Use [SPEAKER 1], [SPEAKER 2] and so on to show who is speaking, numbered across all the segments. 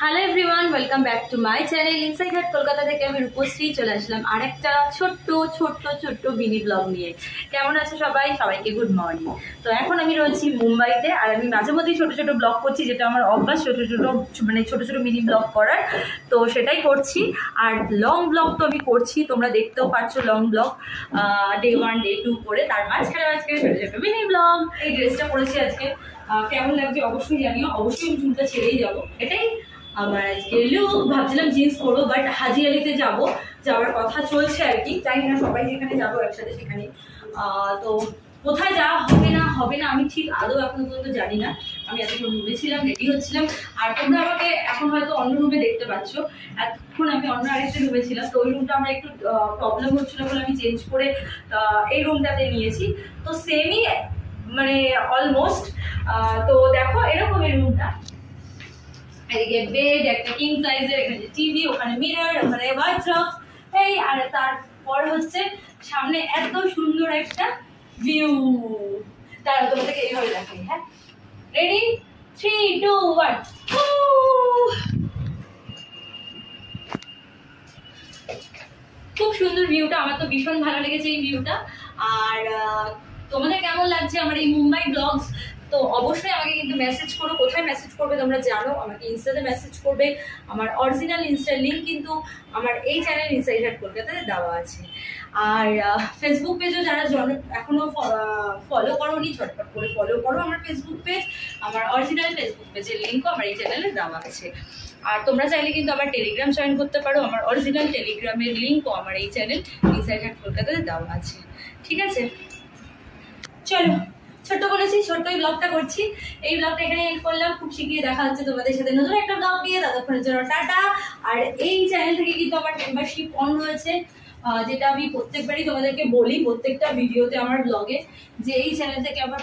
[SPEAKER 1] Hello everyone, welcome back to my channel inside হাট কলকাতা থেকে আমি রূপশ্রী চলে আসলাম আর একটা ছোট্ট মিনি ব্লগ নিয়ে। কেমন আছে সবাই? সবাইকে গুড মর্নিং। তো এখন আমি রয়েছি মুম্বাইতে আর আমি মাঝে মধ্যেই ছোট ব্লগ করছি, যেটা আমার অভ্যাস ছোট মিনি ব্লগ করার। তো সেটাই করছি। আর লং ব্লগ তো আমি করছি, তোমরা দেখতেও পাচ্ছ লং ব্লগ ডে 1 ডে 2 করে, তার মাঝখানে ছোট মিনি ব্লগ। এই ড্রেসটা পরেছি আজকে, কেমন লাগছে অবশ্যই জানিও। অবশ্যই আমি চুলটা ছেড়েই যাবো, এটাই আমার আজকে লুক। ভাবছিলাম জিন্স পরবো, বাট হাজি আলিতে যাওয়ার কথা চলছে আর কি। জানি না সবাই যেখানে যাবো একসাথে সেখানে। তো কোথায় যাওয়া হবে না আমি ঠিক আদৌ এখনো পর্যন্ত জানি না। আমি এতক্ষণ রুমে ছিলাম, রেডি হচ্ছিলাম। আর তোমরা আমাকে এখন হয়তো অন্য রুমে দেখতে পাচ্ছ, এতক্ষণ আমি অন্য আরেকটা রুমে ছিলাম। তো ওই রুমটা আমার একটু প্রবলেম হচ্ছিল বলে আমি চেঞ্জ করে এই রুমটাতে নিয়েছি। তো সেমই মানে অলমোস্ট। তো দেখো এরকম এই রুমটা, এদিকে বেড একটা কিং সাইজের, এখানে টিভি, ওখানে মিরর, ওখানে ওয়ার্ড্রপ, এই আর তারপর হচ্ছে সামনে এত সুন্দর একটা ভিউ। তারা তোমাদেরকে এইভাবে দেখাই। হ্যাঁ, রেডি, 3, 2, 1। খুব সুন্দর ভিউটা, আমার তো ভীষণ ভালো লেগেছে এই ভিউটা। আর তোমাদের কেমন লাগছে আমার এই মুম্বাই ব্লগস? তো অবশ্যই আমাকে কিন্তু মেসেজ করো। কোথায় মেসেজ করবে তোমরা জানো, আমাকে ইনস্টাতে মেসেজ করবে। আমার অরিজিনাল ইনস্টার লিঙ্ক কিন্তু আমার এই চ্যানেল ইনসাইড হাট কলকাতাতে দেওয়া আছে। আর ফেসবুক পেজও যারা এখনো ফলো করোনি, ঝটপট করে ফলো করো আমার ফেসবুক পেজ। আমার অরিজিনাল ফেসবুক পেজের লিঙ্কও আমার এই চ্যানেলে দেওয়া আছে। আর তোমরা চাইলে কিন্তু আমার টেলিগ্রাম জয়েন করতে পারো। আমার অরিজিনাল টেলিগ্রামের লিঙ্কও আমার এই চ্যানেল ইনসাইড হাট কলকাতাতে দেওয়া আছে। ঠিক আছে, চলো ছোট্ট বলেছি, ছোট্টই ব্লগটা করছি। এই ব্লগটা এখানে এন্ড করলাম। খুব শীঘ্রই দেখা হচ্ছে তোমাদের সাথে নতুন একটা ব্লগ দিয়ে। ততক্ষণের জন্য টাটা। আর এই চ্যানেল থেকে কিন্তু আমার মেম্বারশিপ অন রয়েছে, যেটা আমি প্রত্যেকবারই তোমাদেরকে বলি প্রত্যেকটা ভিডিওতে আমার ব্লগে, যে এই চ্যানেল থেকে আমার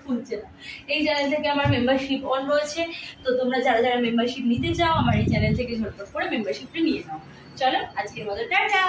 [SPEAKER 1] খুলছে না, এই চ্যানেল থেকে আমার মেম্বারশিপ অন রয়েছে। তো তোমরা যারা মেম্বারশিপ নিতে চাও আমার এই চ্যানেল থেকে ঝটপট করে মেম্বারশিপটা নিয়ে নাও। চলো আজকের মতো টাটা।